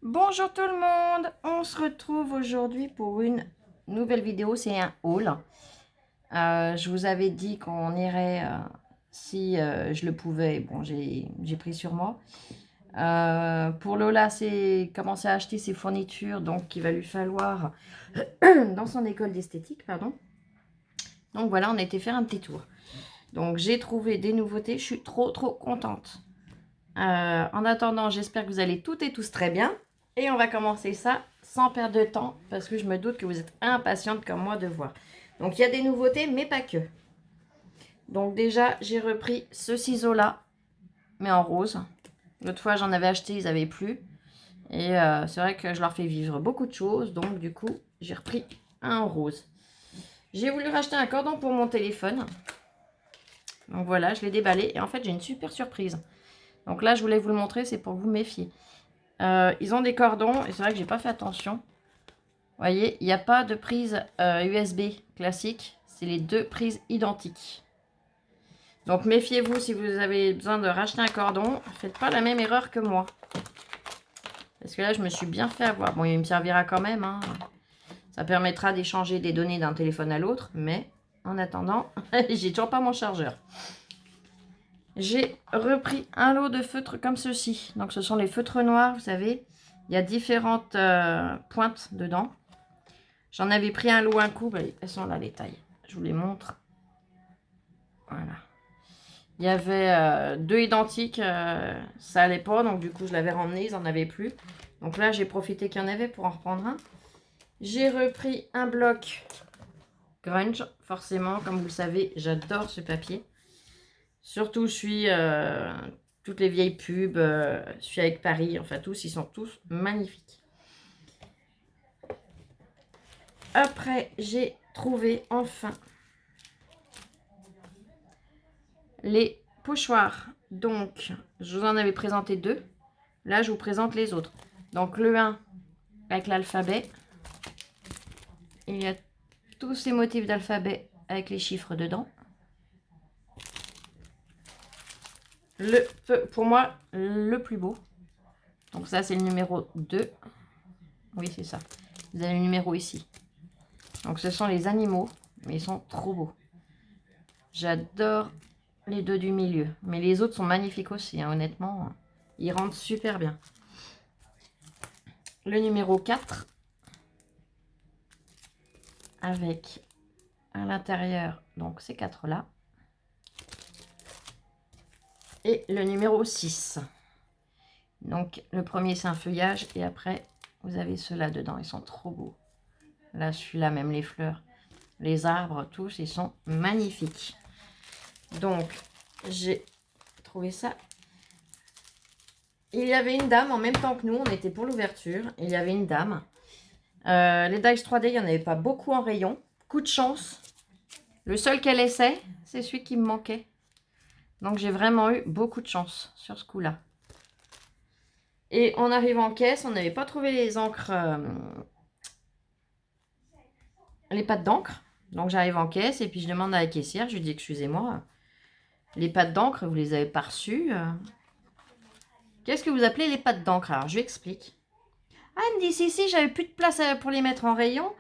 Bonjour tout le monde, on se retrouve aujourd'hui pour une nouvelle vidéo, c'est un haul. Je vous avais dit qu'on irait si je le pouvais, bon j'ai pris sur moi. Pour Lola, c'est commencer à acheter ses fournitures, donc il va lui falloir dans son école d'esthétique, pardon. Donc voilà, on a été faire un petit tour. Donc j'ai trouvé des nouveautés, je suis trop contente. En attendant, j'espère que vous allez toutes et tous très bien. Et on va commencer ça sans perdre de temps, parce que je me doute que vous êtes impatientes comme moi de voir. Donc il y a des nouveautés, mais pas que. Donc déjà, j'ai repris ce ciseau-là, mais en rose. L'autre fois, j'en avais acheté, ils n'avaient plus. Et c'est vrai que je leur fais vivre beaucoup de choses, donc du coup, j'ai repris un en rose. J'ai voulu racheter un cordon pour mon téléphone. Donc voilà, je l'ai déballé. Et en fait, j'ai une super surprise. Donc là, je voulais vous le montrer, c'est pour que vous méfiez. Ils ont des cordons, et c'est vrai que j'ai pas fait attention. Vous voyez, il n'y a pas de prise USB classique. C'est les deux prises identiques. Donc méfiez-vous si vous avez besoin de racheter un cordon. Faites pas la même erreur que moi. Parce que là, je me suis bien fait avoir. Bon, il me servira quand même. Hein. Ça permettra d'échanger des données d'un téléphone à l'autre. Mais en attendant, j'ai toujours pas mon chargeur. J'ai repris un lot de feutres comme ceci. Donc ce sont les feutres noirs, vous savez. Il y a différentes pointes dedans. J'en avais pris un lot un coup. Ben, elles sont là les tailles. Je vous les montre. Voilà. Il y avait deux identiques. Ça allait pas. Donc du coup je l'avais ramené. Ils n'en avaient plus. Donc là j'ai profité qu'il y en avait pour en reprendre un. J'ai repris un bloc grunge. Forcément, comme vous le savez, j'adore ce papier. Surtout je suis toutes les vieilles pubs. Je suis avec Paris. Enfin tous, ils sont tous magnifiques. Après j'ai trouvé enfin les pochoirs. Donc, je vous en avais présenté deux. Là, je vous présente les autres. Donc, le 1 avec l'alphabet. Il y a tous ces motifs d'alphabet avec les chiffres dedans. Pour moi, le plus beau. Donc, ça, c'est le numéro 2. Oui, c'est ça. Vous avez le numéro ici. Donc, ce sont les animaux. Mais ils sont trop beaux. J'adore les deux du milieu. Mais les autres sont magnifiques aussi, hein, honnêtement. Ils rentrent super bien. Le numéro 4. Avec à l'intérieur, donc ces quatre-là. Et le numéro 6. Donc, le premier, c'est un feuillage. Et après, vous avez ceux-là dedans. Ils sont trop beaux. Là, celui-là, même les fleurs, les arbres, tous, ils sont magnifiques. Donc, j'ai trouvé ça. Il y avait une dame, en même temps que nous, on était pour l'ouverture. Il y avait une dame. Les Dies 3D, il n'y en avait pas beaucoup en rayon. Coup de chance. Le seul qu'elle essaie, c'est celui qui me manquait. Donc, j'ai vraiment eu beaucoup de chance sur ce coup-là. Et on arrive en caisse, on n'avait pas trouvé les encres, les pattes d'encre. Donc, j'arrive en caisse et puis je demande à la caissière, je lui dis, excusez-moi, les pattes d'encre, vous les avez pas reçues. Qu'est-ce que vous appelez les pattes d'encre? Alors, je lui explique. Ah, elle me dit, si, j'avais plus de place pour les mettre en rayon.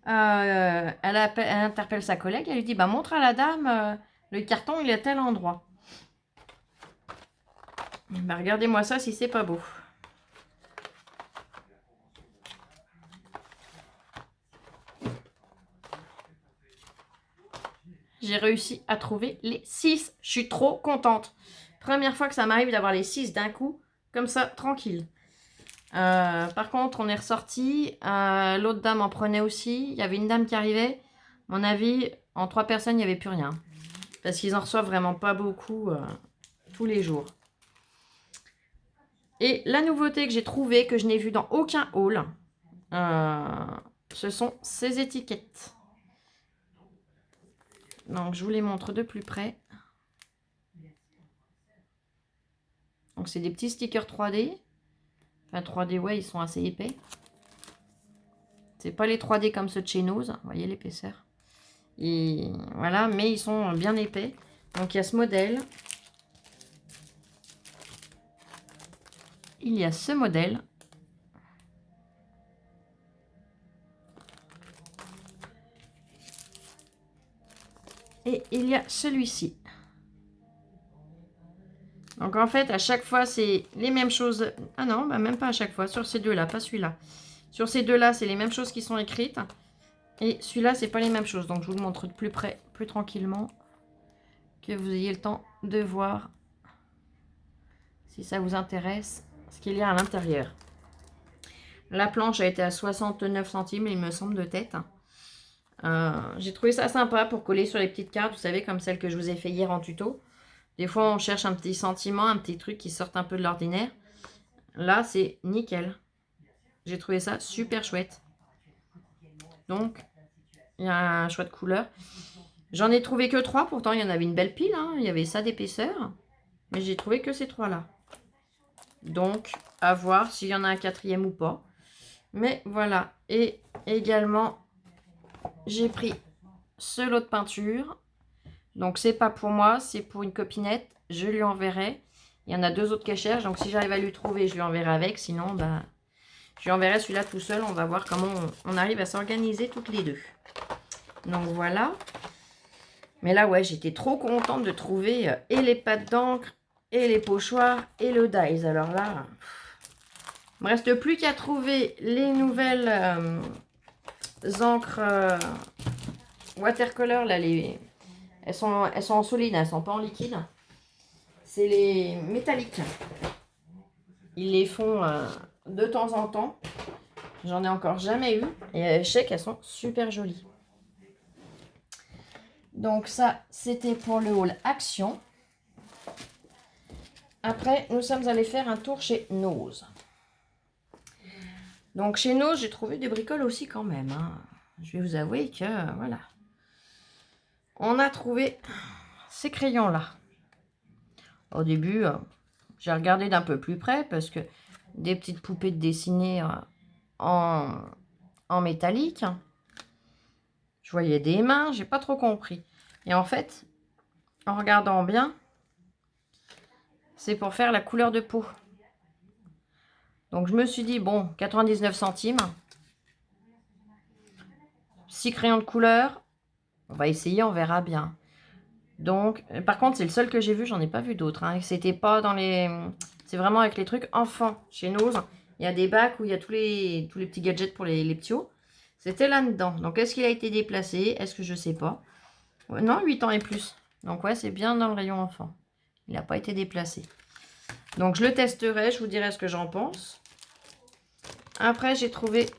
Elle interpelle sa collègue, elle lui dit, bah, montre à la dame, le carton, il est à tel endroit. Bah, regardez-moi ça si c'est pas beau. J'ai réussi à trouver les 6. Je suis trop contente. Première fois que ça m'arrive d'avoir les 6 d'un coup, comme ça, tranquille. Par contre, on est ressorti. L'autre dame en prenait aussi. Il y avait une dame qui arrivait. À mon avis, en 3 personnes, il n'y avait plus rien. Parce qu'ils en reçoivent vraiment pas beaucoup tous les jours. Et la nouveauté que j'ai trouvée, que je n'ai vue dans aucun haul, ce sont ces étiquettes. Donc, je vous les montre de plus près. Donc, c'est des petits stickers 3D. Enfin, 3D, ouais, ils sont assez épais. C'est pas les 3D comme ceux de chez Nose. Vous voyez l'épaisseur. Et voilà, mais ils sont bien épais. Donc, il y a ce modèle. Il y a ce modèle. Et il y a celui-ci. Donc en fait, à chaque fois, c'est les mêmes choses. Ah non, bah même pas à chaque fois. Sur ces deux-là, pas celui-là. Sur ces deux-là, c'est les mêmes choses qui sont écrites. Et celui-là, c'est pas les mêmes choses. Donc je vous le montre de plus près, plus tranquillement. Que vous ayez le temps de voir, si ça vous intéresse, ce qu'il y a à l'intérieur. La planche a été à 69 centimes, il me semble, de tête. J'ai trouvé ça sympa pour coller sur les petites cartes, vous savez, comme celle que je vous ai fait hier en tuto. Des fois, on cherche un petit sentiment, un petit truc qui sorte un peu de l'ordinaire. Là, c'est nickel. J'ai trouvé ça super chouette. Donc, il y a un choix de couleur. J'en ai trouvé que 3, pourtant il y en avait une belle pile. Hein. Il y avait ça d'épaisseur. Mais j'ai trouvé que ces 3-là. Donc, à voir s'il y en a un 4e ou pas. Mais voilà. Et également, j'ai pris ce lot de peinture. Donc, c'est pas pour moi, c'est pour une copinette. Je lui enverrai. Il y en a 2 autres qu'elle cherche. Donc, si j'arrive à lui trouver, je lui enverrai avec. Sinon, bah, je lui enverrai celui-là tout seul. On va voir comment on arrive à s'organiser toutes les deux. Donc, voilà. Mais là, ouais, j'étais trop contente de trouver et les pattes d'encre, et les pochoirs, et le dies. Alors là, il me reste plus qu'à trouver les nouvelles encres watercolor. Là, elles sont en solide, elles sont pas en liquide. C'est les métalliques. Ils les font de temps en temps. J'en ai encore jamais eu. Et je sais qu'elles sont super jolies. Donc ça, c'était pour le haul Action. Après, nous sommes allés faire un tour chez Nose. Donc chez Nose, j'ai trouvé des bricoles aussi quand même. Hein. Je vais vous avouer que, voilà. On a trouvé ces crayons-là. Au début, j'ai regardé d'un peu plus près parce que des petites poupées dessinées en métallique. Je voyais des mains, j'ai pas trop compris. Et en fait, en regardant bien, c'est pour faire la couleur de peau. Donc je me suis dit, bon, 99 centimes. 6 crayons de couleur. On va essayer, on verra bien. Donc, par contre, c'est le seul que j'ai vu, j'en ai pas vu d'autres. Hein. C'était pas dans les... C'est vraiment avec les trucs enfants. Chez Nose, il y a des bacs où il y a tous les petits gadgets pour les petits. C'était là-dedans. Donc, est-ce qu'il a été déplacé? Est-ce que je sais pas? Non, 8 ans et plus. Donc, ouais, c'est bien dans le rayon enfant. Il n'a pas été déplacé. Donc, je le testerai. Je vous dirai ce que j'en pense. Après, j'ai trouvé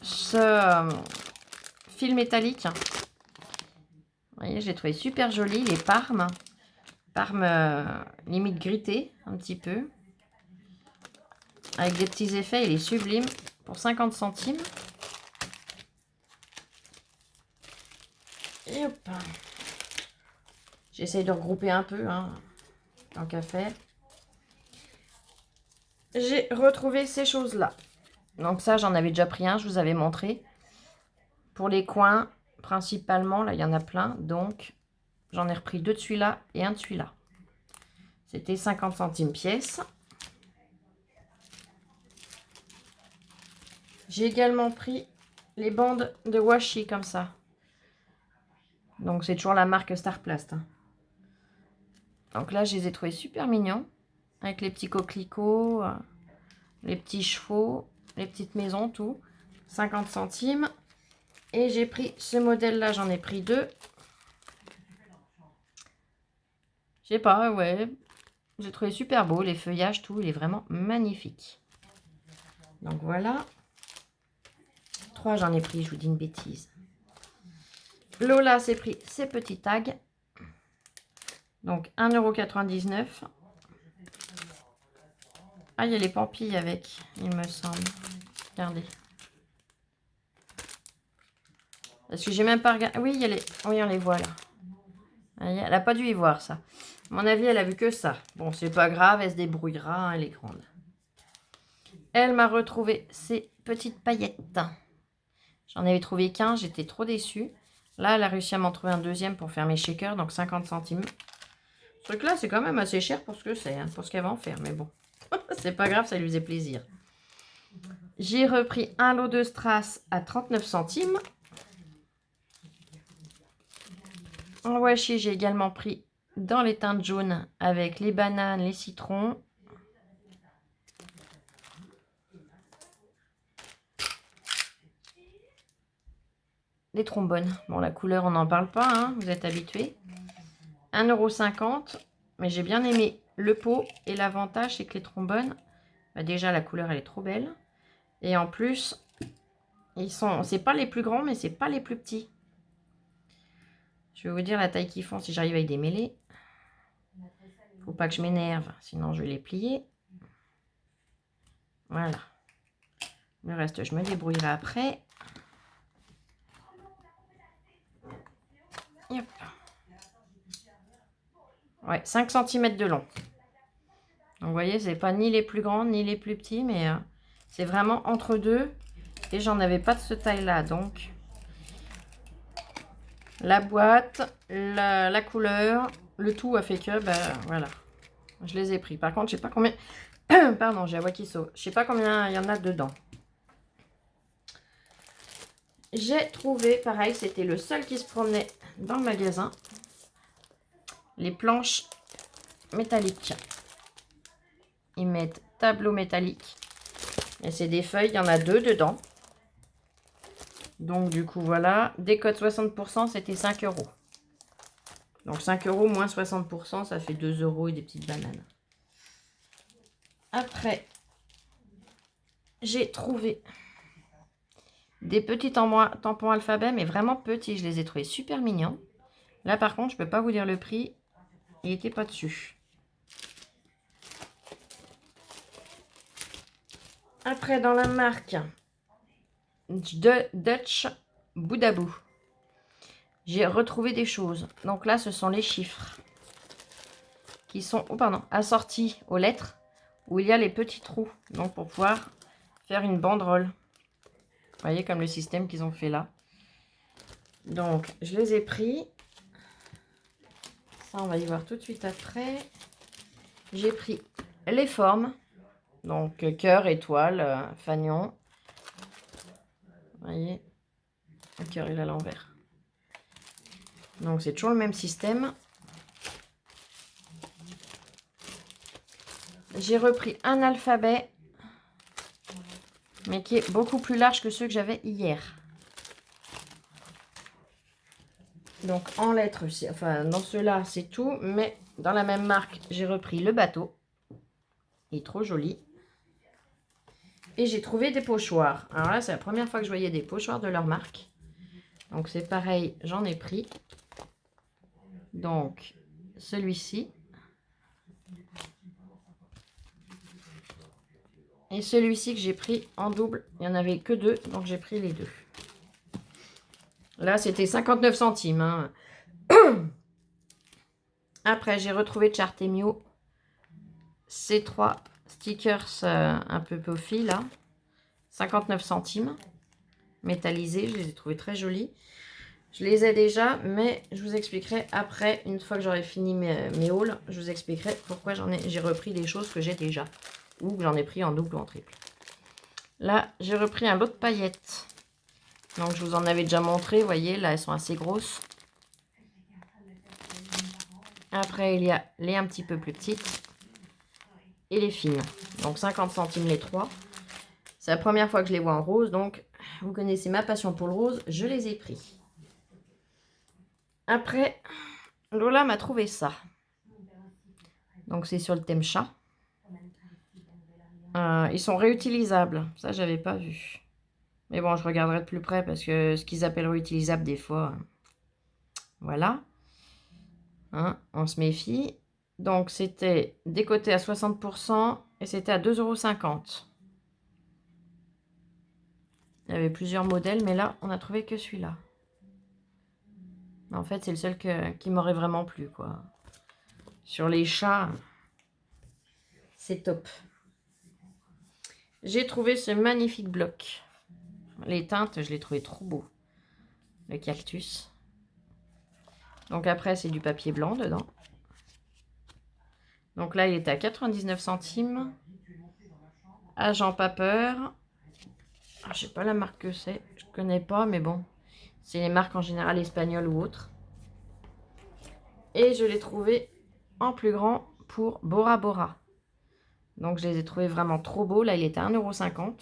ce fil métallique. Vous voyez, j'ai trouvé super joli. Les parmes. Parmes limite gritées, un petit peu. Avec des petits effets. Il est sublime. Pour 50 centimes. Et hop. J'essaye de regrouper un peu, hein, tant qu'à faire. J'ai retrouvé ces choses-là. Donc ça, j'en avais déjà pris un, je vous avais montré. Pour les coins, principalement, là, il y en a plein. Donc, j'en ai repris 2 de celui-là et un de celui-là. C'était 50 centimes pièce. J'ai également pris les bandes de washi comme ça. Donc, c'est toujours la marque Starplast. Hein. Donc là, je les ai trouvés super mignons. Avec les petits coquelicots, les petits chevaux, les petites maisons, tout. 50 centimes. Et j'ai pris ce modèle-là, j'en ai pris 2. Je sais pas, ouais. J'ai trouvé super beau, les feuillages, tout. Il est vraiment magnifique. Donc voilà. 3, j'en ai pris, je vous dis une bêtise. Lola s'est pris ces petits tags. Donc 1,99 €. Ah, il y a les pampilles avec, il me semble. Regardez. Parce que j'ai même pas regardé. Oui, il y a les... oui, on les voit là. Elle n'a pas dû y voir ça. À mon avis, elle a vu que ça. Bon, c'est pas grave, elle se débrouillera, hein, elle est grande. Elle m'a retrouvé ces petites paillettes. J'en avais trouvé qu'un, j'étais trop déçue. Là, elle a réussi à m'en trouver un deuxième pour faire mes shakers, donc 50 centimes. Ce truc-là, c'est quand même assez cher pour ce que c'est, hein, pour ce qu'elle va en faire, mais bon. C'est pas grave, ça lui faisait plaisir. J'ai repris un lot de strass à 39 centimes. En washi, j'ai également pris dans les teintes jaunes avec les bananes, les citrons. Les trombones. Bon, la couleur, on n'en parle pas, hein, vous êtes habitués. 1,50 €. Mais j'ai bien aimé le pot. Et l'avantage, c'est que les trombones, bah déjà, la couleur, elle est trop belle. Et en plus, c'est pas les plus grands, mais c'est pas les plus petits. Je vais vous dire la taille qu'ils font si j'arrive à y démêler. Faut pas que je m'énerve, sinon je vais les plier. Voilà. Le reste, je me débrouillerai après. Hop. Ouais, 5 cm de long. Donc, vous voyez, c'est pas ni les plus grands ni les plus petits, mais c'est vraiment entre deux. Et j'en avais pas de ce taille-là, donc la boîte, la couleur, le tout a fait que, ben voilà, je les ai pris. Par contre, je sais pas combien. Pardon, j'ai la voix qui saute. Je sais pas combien il y en a dedans. J'ai trouvé, pareil, c'était le seul qui se promenait dans le magasin, les planches métalliques. Ils mettent tableau métallique. Et c'est des feuilles, il y en a 2 dedans. Donc du coup, voilà. Décote 60%, c'était 5 €. Donc 5 € moins 60%, ça fait 2 € et des petites bananes. Après, j'ai trouvé des petits tampons alphabet, mais vraiment petits. Je les ai trouvés super mignons. Là, par contre, je ne peux pas vous dire le prix. Il n'était pas dessus. Après, dans la marque de Dutch Boudabou, j'ai retrouvé des choses. Donc là, ce sont les chiffres qui sont assortis aux lettres où il y a les petits trous. Donc pour pouvoir faire une banderole. Vous voyez comme le système qu'ils ont fait là. Donc je les ai pris. Ça, on va y voir tout de suite après. J'ai pris les formes. Donc cœur, étoile, fanion. Vous voyez, le cœur il est à l'envers. Donc c'est toujours le même système. J'ai repris un alphabet, mais qui est beaucoup plus large que ceux que j'avais hier. Donc en lettres, enfin dans ceux-là c'est tout, mais dans la même marque, j'ai repris le bateau. Il est trop joli. Et j'ai trouvé des pochoirs. Alors là, c'est la première fois que je voyais des pochoirs de leur marque. Donc c'est pareil, j'en ai pris. Donc celui-ci. Et celui-ci que j'ai pris en double. Il n'y en avait que 2, donc j'ai pris les 2. Là, c'était 59 centimes. Hein. Après, j'ai retrouvé de Chartemio ces 3 stickers un peu puffy, là. 59 centimes. Métallisés, je les ai trouvés très jolis. Je les ai déjà, mais je vous expliquerai après, une fois que j'aurai fini mes hauls, je vous expliquerai pourquoi j'ai repris des choses que j'ai déjà. Ou que j'en ai pris en double ou en triple. Là, j'ai repris un lot de paillettes. Donc, je vous en avais déjà montré, vous voyez, là, elles sont assez grosses. Après, il y a les un petit peu plus petites et les fines. Donc, 50 centimes les 3. C'est la première fois que je les vois en rose, donc vous connaissez ma passion pour le rose, je les ai pris. Après, Lola m'a trouvé ça. Donc, c'est sur le thème chat. Ils sont réutilisables. Ça, j'avais pas vu. Mais bon, je regarderai de plus près parce que ce qu'ils appellent réutilisable, des fois, voilà. Hein, on se méfie. Donc, c'était décoté à 60% et c'était à 2,50 €. Il y avait plusieurs modèles, mais là, on n'a trouvé que celui-là. En fait, c'est le seul qui m'aurait vraiment plu, quoi. Sur les chats, c'est top. J'ai trouvé ce magnifique bloc. Les teintes, je l'ai trouvé trop beau. Le cactus. Donc après, c'est du papier blanc dedans. Donc là, il est à 99 centimes. Agent Paper. Je sais pas la marque que c'est. Je connais pas, mais bon. C'est les marques en général espagnoles ou autres. Et je l'ai trouvé en plus grand pour Bora Bora. Donc, je les ai trouvés vraiment trop beaux. Là, il était à 1,50 €.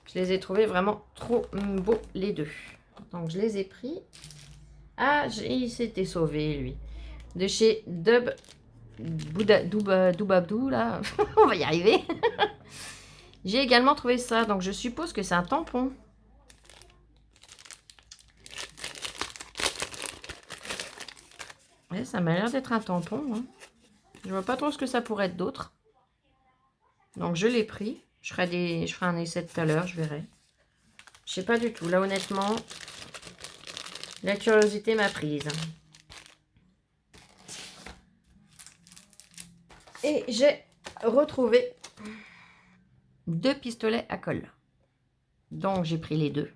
Je les ai trouvés vraiment trop beaux, les deux. Donc, je les ai pris. Ah, il s'était sauvé, lui. De chez Doubabdou, là. On va y arriver. J'ai également trouvé ça. Donc, je suppose que c'est un tampon. Ouais, ça m'a l'air d'être un tampon. Hein. Je vois pas trop ce que ça pourrait être d'autre. Donc, je l'ai pris. Je ferai un essai tout à l'heure, je verrai. Je sais pas du tout. Là, honnêtement, la curiosité m'a prise. Et j'ai retrouvé 2 pistolets à colle. Donc, j'ai pris les deux.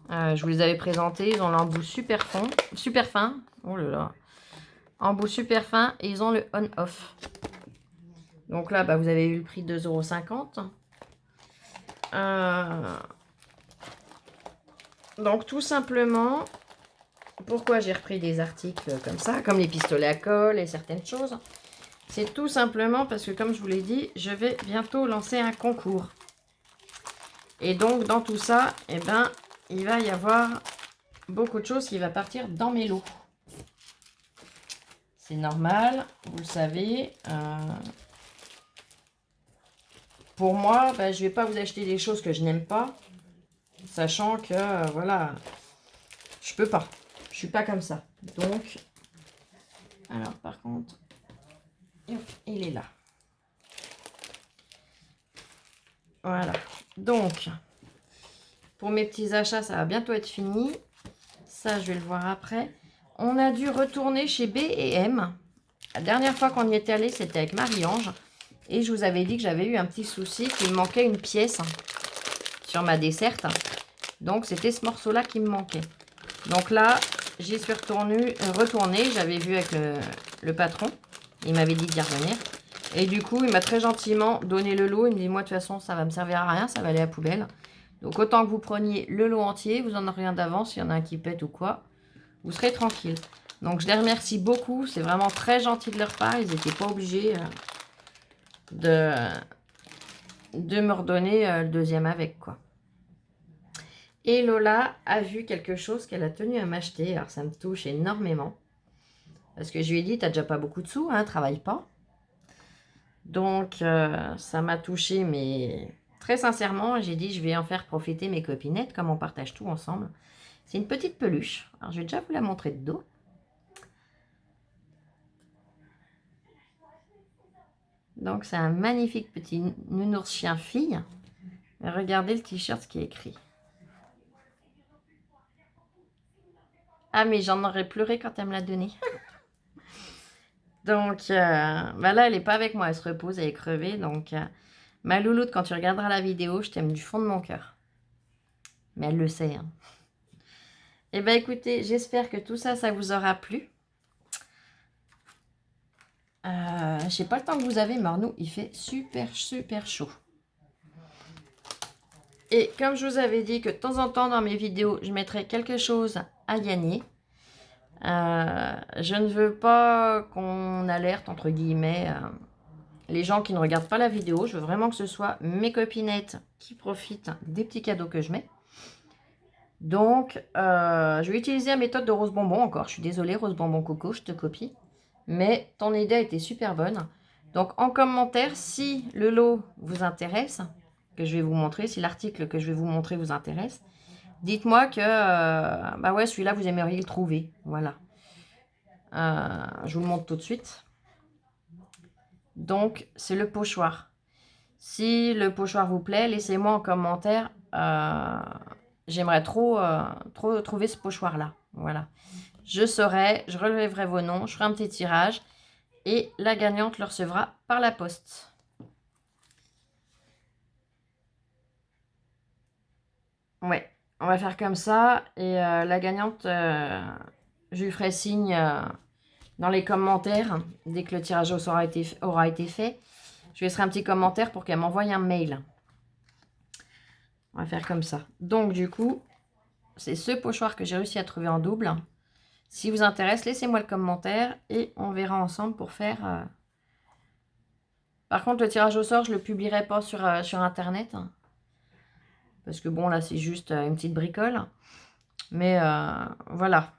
Je vous les avais présentés. Ils ont l'embout super fin. Oh là là. Embout super fin. Et ils ont le on-off. Donc là, bah, vous avez eu le prix de 2,50 €. Donc, tout simplement, pourquoi j'ai repris des articles comme ça, comme les pistolets à colle et certaines choses, c'est tout simplement parce que, comme je vous l'ai dit, je vais bientôt lancer un concours. Et donc, dans tout ça, eh ben, il va y avoir beaucoup de choses qui vont partir dans mes lots. C'est normal, vous le savez. Pour moi, ben, je ne vais pas vous acheter des choses que je n'aime pas, sachant que, voilà, je peux pas. Je suis pas comme ça. Donc, alors par contre, il est là. Voilà. Donc, pour mes petits achats, ça va bientôt être fini. Ça, je vais le voir après. On a dû retourner chez B&M. La dernière fois qu'on y était allé, c'était avec Marie-Ange. Et je vous avais dit que j'avais eu un petit souci, qu'il me manquait une pièce sur ma desserte. Donc, c'était ce morceau-là qui me manquait. Donc là, j'y suis retournée. J'avais vu avec le patron. Il m'avait dit d'y revenir. Et du coup, il m'a très gentiment donné le lot. Il me dit, moi, de toute façon, ça va me servir à rien. Ça va aller à la poubelle. Donc, autant que vous preniez le lot entier. Vous n'en aurez rien d'avance. S'il y en a un qui pète ou quoi, vous serez tranquille. Donc, je les remercie beaucoup. C'est vraiment très gentil de leur part. Ils n'étaient pas obligés de me redonner le deuxième avec, quoi. Et Lola a vu quelque chose qu'elle a tenu à m'acheter. Alors, ça me touche énormément. Parce que je lui ai dit, t'as déjà pas beaucoup de sous, hein, travaille pas. Donc, ça m'a touchée, mais très sincèrement, j'ai dit, je vais en faire profiter mes copinettes, comme on partage tout ensemble. C'est une petite peluche. Alors, je vais déjà vous la montrer de dos. Donc, c'est un magnifique petit nounours chien-fille. Regardez le t-shirt, ce qui est écrit. Ah, mais j'en aurais pleuré quand elle me l'a donné. Donc, bah là, elle n'est pas avec moi. Elle se repose, elle est crevée. Donc, ma louloute, quand tu regarderas la vidéo, je t'aime du fond de mon cœur. Mais elle le sait. Hein. Eh bien, écoutez, j'espère que tout ça, ça vous aura plu. Je sais pas le temps que vous avez, mais nous, il fait super, super chaud. Et comme je vous avais dit que de temps en temps, dans mes vidéos, je mettrai quelque chose à gagner. Je ne veux pas qu'on alerte, entre guillemets, les gens qui ne regardent pas la vidéo. Je veux vraiment que ce soit mes copinettes qui profitent des petits cadeaux que je mets. Donc, je vais utiliser la méthode de Rose Bonbon encore. Je suis désolée, Rose Bonbon Coco, je te copie. Mais ton idée a été super bonne. Donc, en commentaire, si le lot vous intéresse, que je vais vous montrer, si l'article que je vais vous montrer vous intéresse, dites-moi que, bah ouais, celui-là, vous aimeriez le trouver. Voilà. Je vous le montre tout de suite. Donc, c'est le pochoir. Si le pochoir vous plaît, laissez-moi en commentaire. J'aimerais trop trouver ce pochoir-là. Voilà. Je saurai, je relèverai vos noms, je ferai un petit tirage. Et la gagnante le recevra par la poste. Ouais, on va faire comme ça. Et la gagnante, je lui ferai signe dans les commentaires. Dès que le tirage aura été fait, je laisserai un petit commentaire pour qu'elle m'envoie un mail. On va faire comme ça. Donc, du coup, c'est ce pochoir que j'ai réussi à trouver en double. Si vous intéresse, laissez-moi le commentaire et on verra ensemble pour faire... Par contre, le tirage au sort, je ne le publierai pas sur Internet. Parce que bon, là, c'est juste une petite bricole. Mais voilà.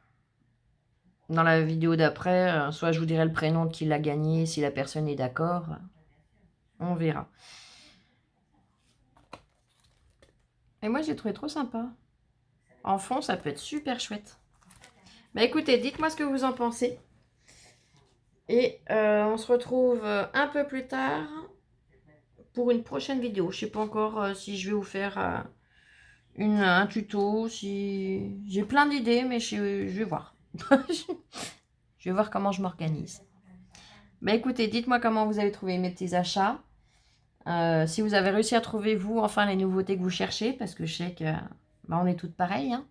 Dans la vidéo d'après, soit je vous dirai le prénom de qui l'a gagné, si la personne est d'accord. On verra. Et moi, j'ai trouvé trop sympa. En fond, ça peut être super chouette. Bah écoutez, dites-moi ce que vous en pensez. Et on se retrouve un peu plus tard pour une prochaine vidéo. Je ne sais pas encore si je vais vous faire un tuto. Si j'ai plein d'idées, mais je vais voir. Je vais voir comment je m'organise. Bah écoutez, dites-moi comment vous avez trouvé mes petits achats. Si vous avez réussi à trouver, vous, enfin, les nouveautés que vous cherchez, parce que je sais que bah, on est toutes pareilles. Hein.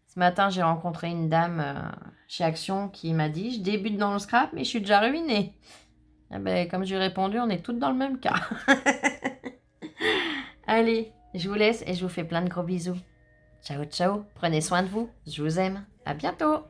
Ce matin, j'ai rencontré une dame chez Action qui m'a dit « Je débute dans le scrap, mais je suis déjà ruinée. » Eh ben, comme j'ai répondu, on est toutes dans le même cas. Allez, je vous laisse et je vous fais plein de gros bisous. Ciao, ciao. Prenez soin de vous. Je vous aime. À bientôt.